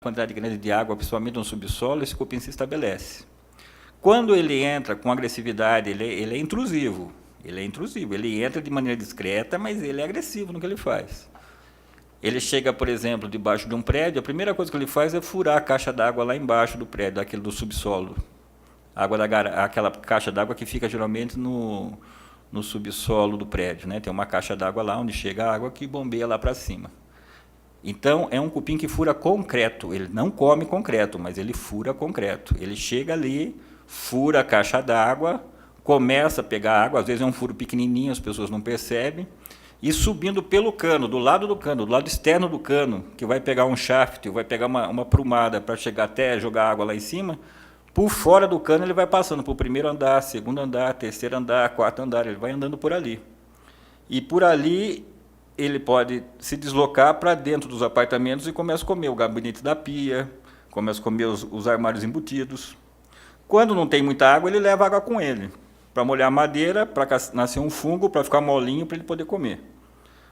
quantidade grande de água, principalmente no subsolo, esse cupim se estabelece. Quando ele entra com agressividade, ele é intrusivo. Ele entra de maneira discreta, mas ele é agressivo no que ele faz. Ele chega, por exemplo, debaixo de um prédio, a primeira coisa que ele faz é furar a caixa d'água lá embaixo do prédio, aquele do subsolo. Aquela caixa d'água que fica geralmente no subsolo do prédio, né? Tem uma caixa d'água lá onde chega a água que bombeia lá para cima. Então, é um cupim que fura concreto. Ele não come concreto, mas ele fura concreto. Ele chega ali, fura a caixa d'água, começa a pegar água, às vezes é um furo pequenininho, as pessoas não percebem, e subindo pelo cano, do lado externo do cano, que vai pegar um shaft, vai pegar uma prumada para chegar até jogar água lá em cima, por fora do cano ele vai passando para o primeiro andar, segundo andar, terceiro andar, quarto andar, ele vai andando por ali. E por ali ele pode se deslocar para dentro dos apartamentos e começa a comer o gabinete da pia, começa a comer os armários embutidos. Quando não tem muita água, ele leva água com ele, para molhar a madeira, para nascer um fungo, para ficar molinho, para ele poder comer.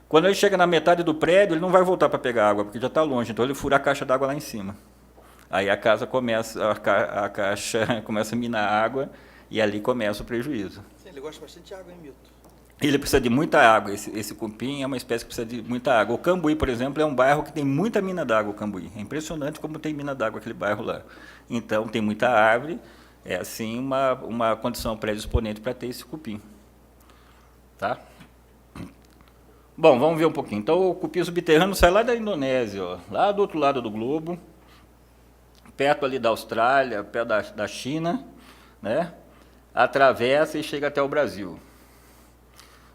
Quando ele chega na metade do prédio, ele não vai voltar para pegar água, porque já está longe, então ele fura a caixa d'água lá em cima. Aí a caixa começa a minar água e ali começa o prejuízo. Sim, ele gosta bastante de água, hein, Milton? Ele precisa de muita água, esse cupim é uma espécie que precisa de muita água. O Cambuí, por exemplo, é um bairro que tem muita mina d'água, o Cambuí. É impressionante como tem mina d'água aquele bairro lá. Então, tem muita árvore, é assim uma condição predisponente para ter esse cupim. Tá? Bom, vamos ver um pouquinho. Então, o cupim subterrâneo sai lá da Indonésia, ó, lá do outro lado do globo, perto ali da Austrália, perto da China, né? Atravessa e chega até o Brasil.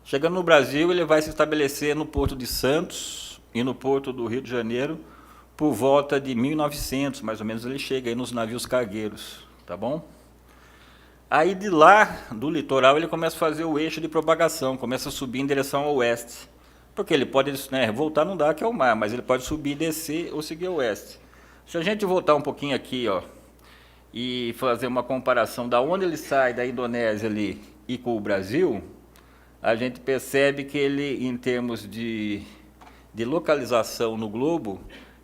Chegando no Brasil, ele vai se estabelecer no Porto de Santos e no Porto do Rio de Janeiro por volta de 1900, mais ou menos, ele chega aí nos navios cargueiros, tá bom? Aí de lá, do litoral, ele começa a fazer o eixo de propagação, começa a subir em direção ao oeste, porque ele pode, né, voltar não dá, que é o mar, mas ele pode subir, descer ou seguir ao oeste. Se a gente voltar um pouquinho aqui, ó, e fazer uma comparação da onde ele sai da Indonésia ali e com o Brasil, a gente percebe que ele, em termos de localização no globo,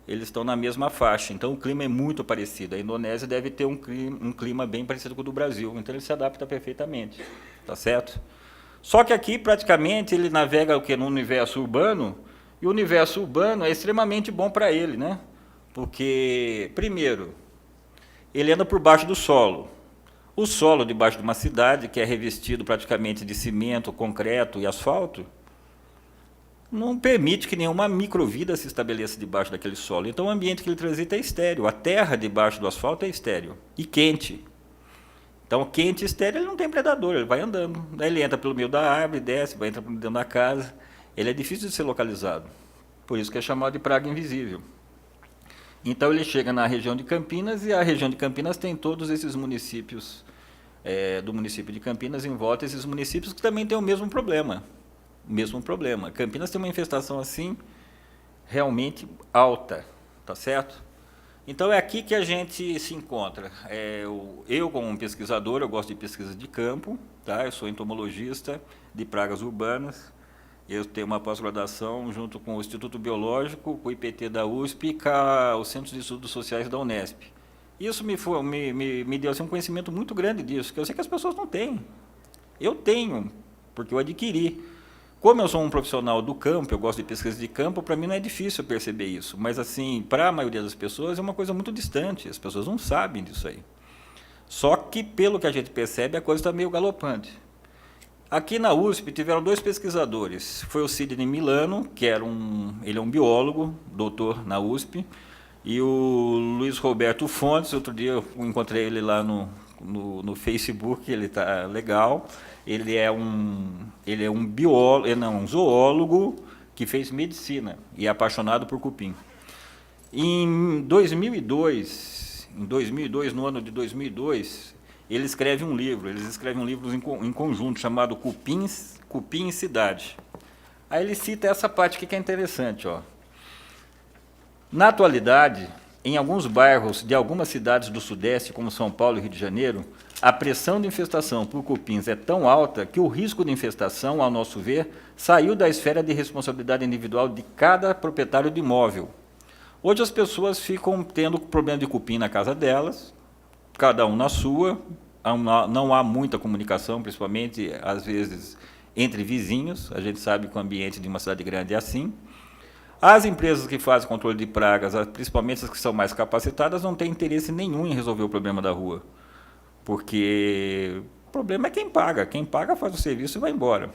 eles estão na mesma faixa. Então, o clima é muito parecido. A Indonésia deve ter um clima bem parecido com o do Brasil. Então, ele se adapta perfeitamente. Tá certo? Só que aqui, praticamente, ele navega no universo urbano, e o universo urbano é extremamente bom para ele, né? Porque, primeiro, ele anda por baixo do solo. O solo debaixo de uma cidade, que é revestido praticamente de cimento, concreto e asfalto, não permite que nenhuma microvida se estabeleça debaixo daquele solo. Então, o ambiente que ele transita é estéril. A terra debaixo do asfalto é estéril e quente. Então, quente e estéril, ele não tem predador, ele vai andando. Daí ele entra pelo meio da árvore, desce, vai entrar dentro da casa. Ele é difícil de ser localizado. Por isso que é chamado de praga invisível. Então, ele chega na região de Campinas, e a região de Campinas tem todos esses municípios do município de Campinas em volta, esses municípios que também têm o mesmo problema. Campinas tem uma infestação assim realmente alta, tá certo? Então é aqui que a gente se encontra. Eu como um pesquisador, eu gosto de pesquisa de campo, tá? Eu sou entomologista de pragas urbanas. Eu tenho uma pós-graduação junto com o Instituto Biológico, com o IPT da USP e com o Centro de Estudos Sociais da Unesp. Isso me deu assim, um conhecimento muito grande disso, que eu sei que as pessoas não têm. Eu tenho, porque eu adquiri. Como eu sou um profissional do campo, eu gosto de pesquisa de campo, para mim não é difícil perceber isso. Mas, assim, para a maioria das pessoas é uma coisa muito distante, as pessoas não sabem disso aí. Só que, pelo que a gente percebe, a coisa está meio galopante. Aqui na USP tiveram 2 pesquisadores. Foi o Sidney Milano, que ele é um biólogo, doutor na USP, e o Luiz Roberto Fontes. Outro dia eu encontrei ele lá no Facebook, ele está legal. Ele é um biólogo, um zoólogo que fez medicina e é apaixonado por cupim. Em 2002, no ano de 2002, eles escrevem um livro em conjunto chamado Cupim em Cidade. Aí ele cita essa parte aqui que é interessante, ó. Na atualidade, em alguns bairros de algumas cidades do Sudeste, como São Paulo e Rio de Janeiro, a pressão de infestação por cupins é tão alta que o risco de infestação, ao nosso ver, saiu da esfera de responsabilidade individual de cada proprietário de imóvel. Hoje as pessoas ficam tendo problema de cupim na casa delas, cada um na sua, não há muita comunicação, principalmente, às vezes, entre vizinhos. A gente sabe que o ambiente de uma cidade grande é assim. As empresas que fazem controle de pragas, principalmente as que são mais capacitadas, não têm interesse nenhum em resolver o problema da rua, porque o problema é quem paga. Quem paga faz o serviço e vai embora.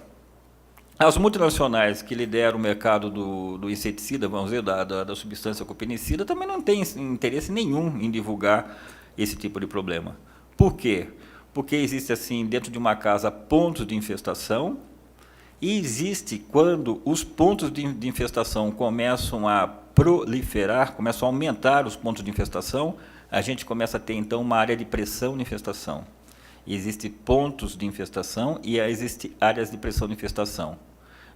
As multinacionais que lideram o mercado do inseticida, vamos dizer, da substância cupinicida, também não têm interesse nenhum em divulgar esse tipo de problema. Por quê? Porque existe, assim, dentro de uma casa, pontos de infestação, e existe, quando os pontos de infestação começam a proliferar, começam a aumentar os pontos de infestação, a gente começa a ter, então, uma área de pressão de infestação. Existem pontos de infestação e existem áreas de pressão de infestação.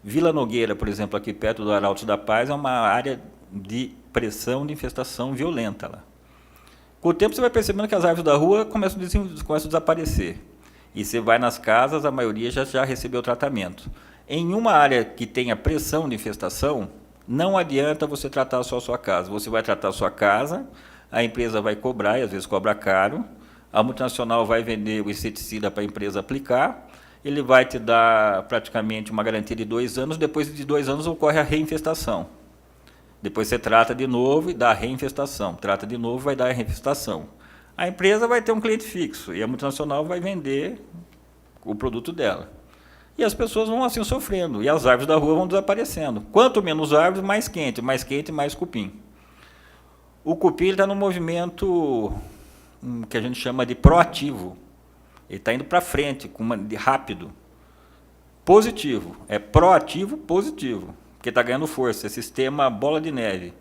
Vila Nogueira, por exemplo, aqui perto do Arauto da Paz, é uma área de pressão de infestação violenta lá. Com o tempo você vai percebendo que as árvores da rua começam a desaparecer. E você vai nas casas, a maioria já recebeu tratamento. Em uma área que tenha pressão de infestação, não adianta você tratar só a sua casa. Você vai tratar a sua casa, a empresa vai cobrar, e às vezes cobra caro, a multinacional vai vender o inseticida para a empresa aplicar, ele vai te dar praticamente uma garantia de 2 anos, depois de 2 anos ocorre a reinfestação. Depois você trata de novo e dá a reinfestação. Trata de novo e vai dar a reinfestação. A empresa vai ter um cliente fixo e a multinacional vai vender o produto dela. E as pessoas vão assim sofrendo, e as árvores da rua vão desaparecendo. Quanto menos árvores, mais quente, mais cupim. O cupim está no movimento que a gente chama de proativo. Ele está indo para frente, rápido. Positivo. É proativo, positivo. Porque está ganhando força. É sistema bola de neve.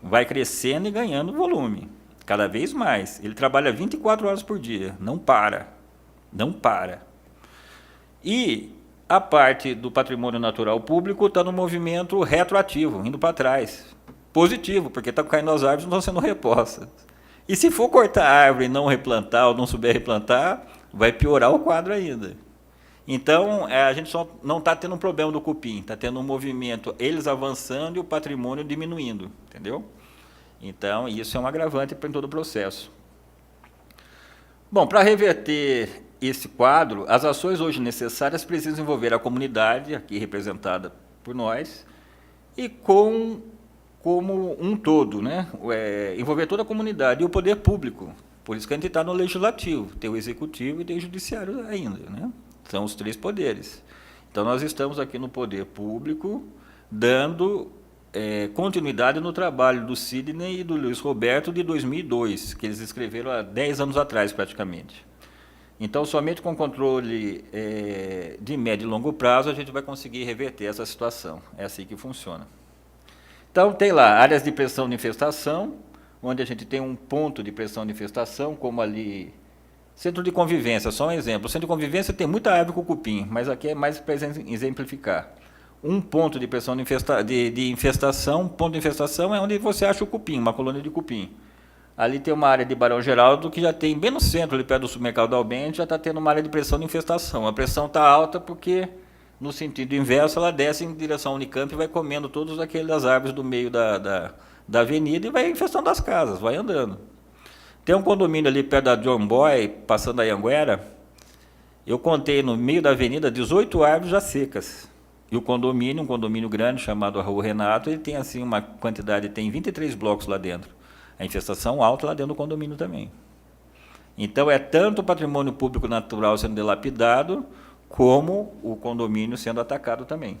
Vai crescendo e ganhando volume. Cada vez mais. Ele trabalha 24 horas por dia. Não para. Não para. E a parte do patrimônio natural público está no movimento retroativo, indo para trás. Positivo, porque está caindo as árvores e não estão sendo repostas. E se for cortar a árvore e não replantar ou não souber replantar, vai piorar o quadro ainda. Então, a gente só não está tendo um problema do cupim, está tendo um movimento, eles avançando e o patrimônio diminuindo, entendeu? Então, isso é um agravante para todo o processo. Bom, para reverter esse quadro, as ações hoje necessárias precisam envolver a comunidade, aqui representada por nós, e como um todo, né? Envolver toda a comunidade e o poder público. Por isso que a gente está no legislativo, tem o executivo e tem o judiciário ainda, né? São os 3 poderes. Então, nós estamos aqui no poder público, dando continuidade no trabalho do Sidney e do Luiz Roberto de 2002, que eles escreveram há 10 anos atrás, praticamente. Então, somente com controle de médio e longo prazo, a gente vai conseguir reverter essa situação. É assim que funciona. Então, tem lá áreas de pressão de infestação, onde a gente tem um ponto de pressão de infestação, como ali, centro de convivência, só um exemplo. O centro de convivência tem muita árvore com cupim, mas aqui é mais para exemplificar. Um ponto de pressão de infestação, ponto de infestação é onde você acha o cupim, uma colônia de cupim. Ali tem uma área de Barão Geraldo que já tem, bem no centro, ali perto do supermercado Albente, já está tendo uma área de pressão de infestação. A pressão está alta porque, no sentido inverso, ela desce em direção ao Unicamp e vai comendo todas aquelas árvores do meio da avenida e vai infestando as casas, vai andando. Tem um condomínio ali perto da John Boy, passando a Anhanguera, eu contei no meio da avenida 18 árvores já secas. E o condomínio, um condomínio grande chamado Rua Renato, ele tem assim uma quantidade, tem 23 blocos lá dentro. A infestação alta lá dentro do condomínio também. Então, é tanto o patrimônio público natural sendo dilapidado, como o condomínio sendo atacado também.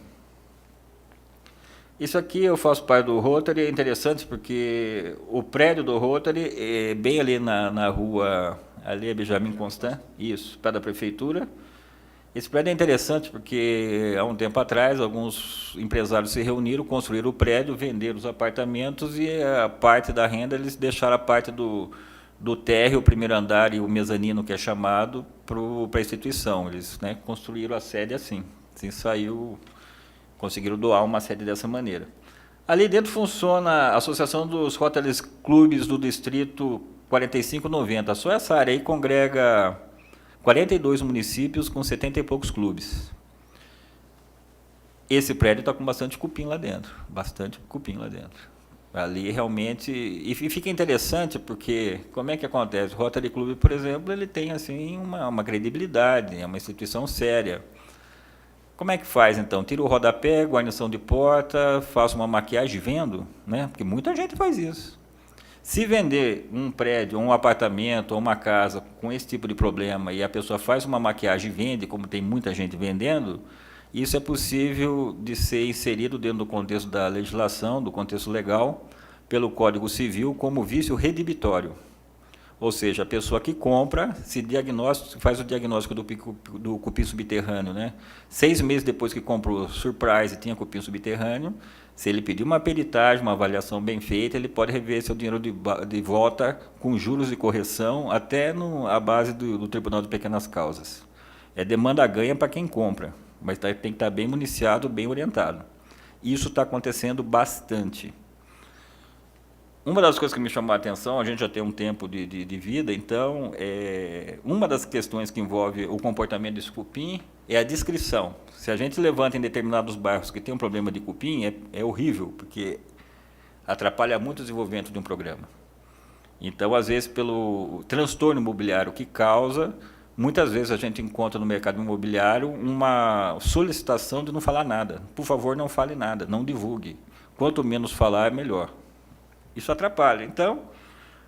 Isso aqui eu faço parte do Rotary, é interessante porque o prédio do Rotary é bem ali na rua, ali é Benjamin Constant, isso, perto da prefeitura. Esse prédio é interessante porque, há um tempo atrás, alguns empresários se reuniram, construíram o prédio, venderam os apartamentos e a parte da renda, eles deixaram a parte do térreo, o primeiro andar e o mezanino, que é chamado, para a instituição. Eles, né, construíram a sede assim saiu, conseguiram doar uma sede dessa maneira. Ali dentro funciona a Associação dos Rotary Clubes do Distrito 4590. Só essa área aí congrega 42 municípios com 70 e poucos clubes. Esse prédio está com bastante cupim lá dentro. Bastante cupim lá dentro. Ali realmente... E fica interessante porque, como é que acontece? O Rotary Club, por exemplo, ele tem assim uma credibilidade, é uma instituição séria. Como é que faz, então? Tira o rodapé, guarnição de porta, faço uma maquiagem e vendo, né? Porque muita gente faz isso. Se vender um prédio, um apartamento ou uma casa com esse tipo de problema e a pessoa faz uma maquiagem e vende, como tem muita gente vendendo, isso é possível de ser inserido dentro do contexto da legislação, do contexto legal, pelo Código Civil, como vício redibitório. Ou seja, a pessoa que compra, faz o diagnóstico do cupim subterrâneo, né? 6 meses depois que comprou surprise e tinha cupim subterrâneo, se ele pedir uma peritagem, uma avaliação bem feita, ele pode rever seu dinheiro de volta com juros de correção até a base do Tribunal de Pequenas Causas. É demanda ganha para quem compra, mas tem que estar bem municiado, bem orientado. Isso está acontecendo bastante. Uma das coisas que me chamou a atenção, a gente já tem um tempo de vida, então, uma das questões que envolve o comportamento desse cupim é a descrição. Se a gente levanta em determinados bairros que tem um problema de cupim, é horrível, porque atrapalha muito o desenvolvimento de um programa. Então, às vezes, pelo transtorno imobiliário que causa, muitas vezes a gente encontra no mercado imobiliário uma solicitação de não falar nada. Por favor, não fale nada, não divulgue. Quanto menos falar, é melhor. Isso atrapalha. Então,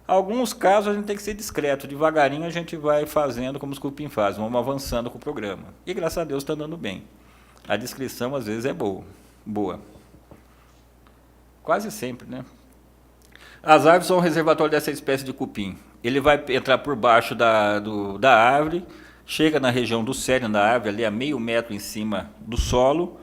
alguns casos a gente tem que ser discreto. Devagarinho a gente vai fazendo como os cupim fazem, vamos avançando com o programa. E, graças a Deus, está andando bem. A descrição, às vezes, é boa. Quase sempre, né? As árvores são o reservatório dessa espécie de cupim. Ele vai entrar por baixo da árvore, chega na região do cerne da árvore, ali a meio metro em cima do solo,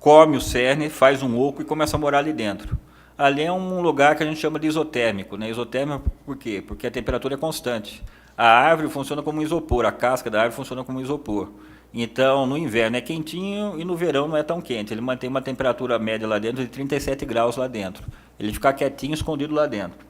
come o cerne, faz um oco e começa a morar ali dentro. Ali é um lugar que a gente chama de isotérmico, né? Isotérmico por quê? Porque a temperatura é constante. A árvore funciona como isopor, a casca da árvore funciona como isopor. Então, no inverno é quentinho e no verão não é tão quente. Ele mantém uma temperatura média lá dentro de 37 graus lá dentro. Ele fica quietinho, escondido lá dentro.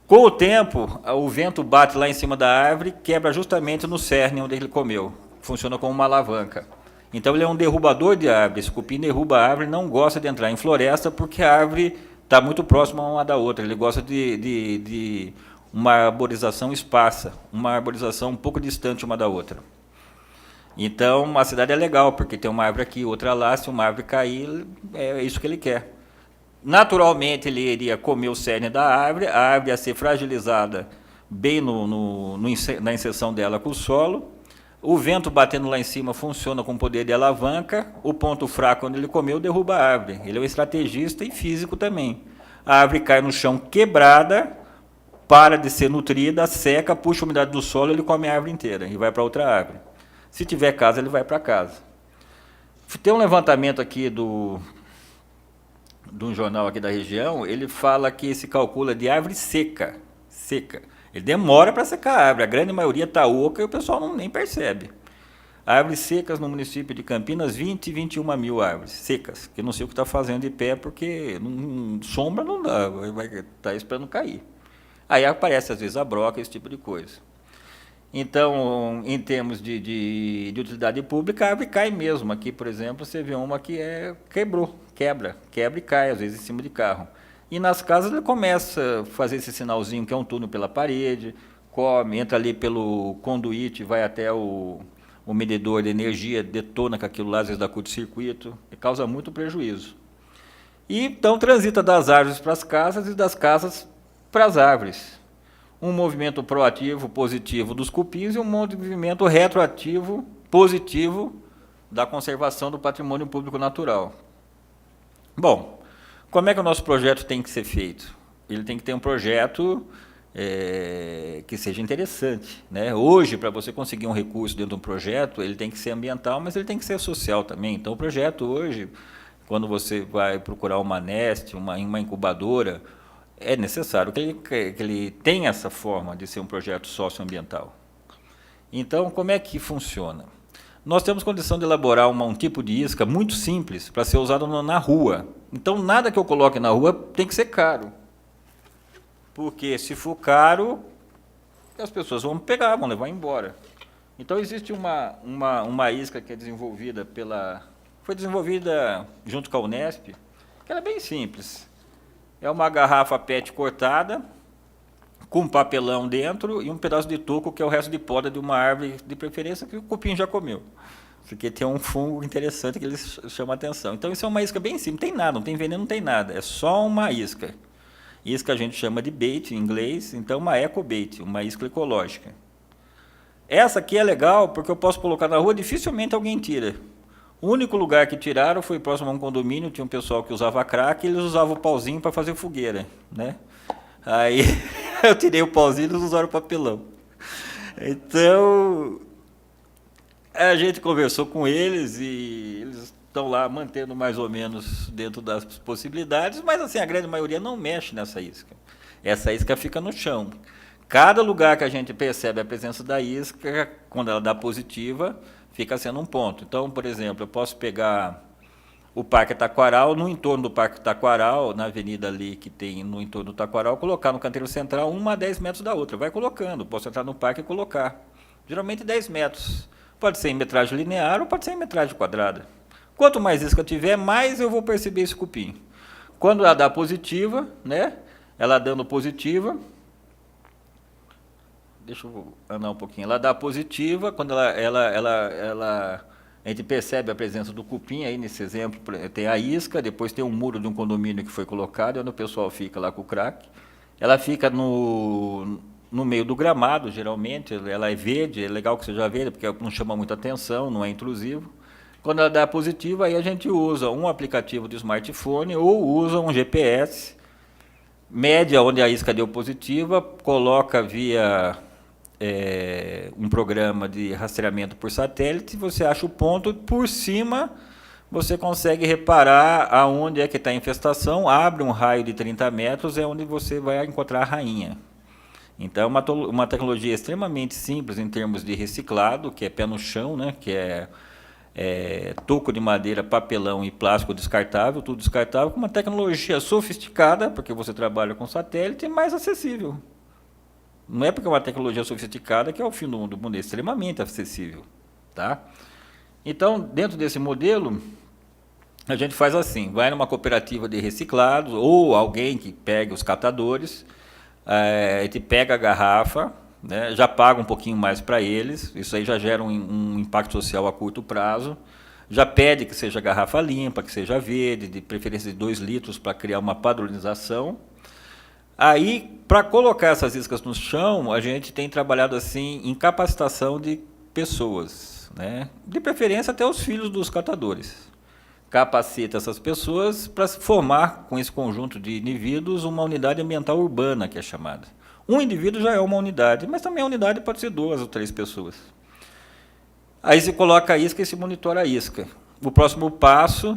Com o tempo, o vento bate lá em cima da árvore, quebra justamente no cerne onde ele comeu. Funciona como uma alavanca. Então ele é um derrubador de árvore. Esse cupim derruba a árvore, não gosta de entrar em floresta porque a árvore está muito próxima uma da outra. Ele gosta de uma arborização esparsa, uma arborização um pouco distante uma da outra. Então a cidade é legal, porque tem uma árvore aqui, outra lá, se uma árvore cair, é isso que ele quer. Naturalmente ele iria comer o cerne da árvore, a árvore ia ser fragilizada bem na inserção dela com o solo. O vento batendo lá em cima funciona com poder de alavanca, o ponto fraco onde ele comeu derruba a árvore. Ele é um estrategista e físico também. A árvore cai no chão quebrada, para de ser nutrida, seca, puxa a umidade do solo, ele come a árvore inteira e vai para outra árvore. Se tiver casa, ele vai para casa. Tem um levantamento aqui de um jornal aqui da região, ele fala que se calcula de árvore seca. Ele demora para secar a árvore, a grande maioria está oca e o pessoal nem percebe. Árvores secas no município de Campinas, 20 e 21 mil árvores secas, que eu não sei o que está fazendo de pé, porque sombra não dá, vai estar esperando cair. Aí aparece às vezes a broca, esse tipo de coisa. Então, em termos de utilidade pública, a árvore cai mesmo. Aqui, por exemplo, você vê uma que quebra e cai, às vezes em cima de carro. E nas casas ele começa a fazer esse sinalzinho, que é um túnel pela parede, entra ali pelo conduíte, vai até o medidor de energia, detona com aquilo lá, às vezes dá curto-circuito, e causa muito prejuízo. E então transita das árvores para as casas e das casas para as árvores. Um movimento proativo, positivo dos cupins e um movimento retroativo, positivo da conservação do patrimônio público natural. Bom, como é que o nosso projeto tem que ser feito? Ele tem que ter um projeto que seja interessante, né? Hoje, para você conseguir um recurso dentro de um projeto, ele tem que ser ambiental, mas ele tem que ser social também. Então, o projeto hoje, quando você vai procurar uma Nest, uma incubadora, é necessário que ele tenha essa forma de ser um projeto socioambiental. Então, como é que funciona? Nós temos condição de elaborar um tipo de isca muito simples para ser usado na rua. Então, nada que eu coloque na rua tem que ser caro. Porque se for caro, as pessoas vão pegar, vão levar embora. Então, existe uma isca que é desenvolvida foi desenvolvida junto com a Unesp, que ela é bem simples. É uma garrafa PET cortada, com papelão dentro e um pedaço de toco, que é o resto de poda de uma árvore, de preferência que o cupim já comeu. Porque tem um fungo interessante que eles chamam a atenção. Então, isso é uma isca bem simples. Não tem nada, não tem veneno, não tem nada. É só uma isca. Isca a gente chama de bait em inglês, então uma eco-bait, uma isca ecológica. Essa aqui é legal porque eu posso colocar na rua, dificilmente alguém tira. O único lugar que tiraram foi próximo a um condomínio, tinha um pessoal que usava crack e eles usavam o pauzinho para fazer fogueira, né? Aí eu tirei o pauzinho e eles usaram o papelão. Então, a gente conversou com eles e eles estão lá mantendo mais ou menos dentro das possibilidades, mas assim, a grande maioria não mexe nessa isca. Essa isca fica no chão. Cada lugar que a gente percebe a presença da isca, quando ela dá positiva, fica sendo um ponto. Então, por exemplo, eu posso pegar o Parque Taquaral, no entorno do Parque Taquaral, na avenida ali que tem no entorno do Taquaral, colocar no canteiro central uma a 10 metros da outra. Vai colocando, posso entrar no parque e colocar. Geralmente 10 metros. Pode ser em metragem linear ou pode ser em metragem quadrada. Quanto mais isca tiver, mais eu vou perceber esse cupim. Quando ela dá positiva, né? Ela dando positiva, deixa eu andar um pouquinho. Ela dá positiva, quando a gente percebe a presença do cupim, aí nesse exemplo tem a isca, depois tem um muro de um condomínio que foi colocado, onde o pessoal fica lá com o crack. Ela fica no meio do gramado, geralmente, ela é verde, é legal que seja verde, porque não chama muita atenção, não é intrusivo. Quando ela dá positiva, aí a gente usa um aplicativo de smartphone ou usa um GPS, mede onde a isca deu positiva, coloca via um programa de rastreamento por satélite, você acha o ponto, por cima você consegue reparar aonde é que está a infestação, abre um raio de 30 metros, é onde você vai encontrar a rainha. Então, é uma tecnologia extremamente simples em termos de reciclado, que é pé no chão, né, que é toco de madeira, papelão e plástico descartável, tudo descartável, com uma tecnologia sofisticada, porque você trabalha com satélite, e mais acessível. Não é porque é uma tecnologia sofisticada que é o fim do mundo, é extremamente acessível. Tá? Então, dentro desse modelo, a gente faz assim, vai numa cooperativa de reciclados, ou alguém que pegue os catadores, a gente pega a garrafa, né, já paga um pouquinho mais para eles, isso aí já gera um impacto social a curto prazo, já pede que seja garrafa limpa, que seja verde, de preferência de 2 litros, para criar uma padronização. Aí, para colocar essas iscas no chão, a gente tem trabalhado assim em capacitação de pessoas, né, de preferência até os filhos dos catadores. Capacita essas pessoas para formar, com esse conjunto de indivíduos, uma unidade ambiental urbana, que é chamada. Um indivíduo já é uma unidade, mas também a unidade pode ser 2 ou 3 pessoas. Aí se coloca a isca e se monitora a isca. O próximo passo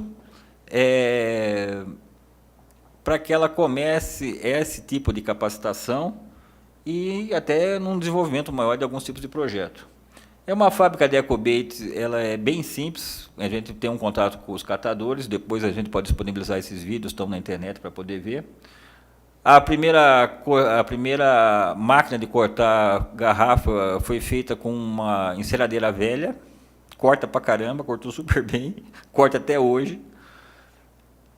é para que ela comece esse tipo de capacitação e até num desenvolvimento maior de alguns tipos de projeto. É uma fábrica de EcoBait, ela é bem simples, a gente tem um contato com os catadores, depois a gente pode disponibilizar esses vídeos, estão na internet para poder ver. A primeira máquina de cortar garrafa foi feita com uma enceradeira velha, corta pra caramba, cortou super bem, corta até hoje.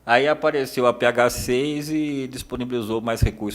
Aí apareceu a PH6 e disponibilizou mais recursos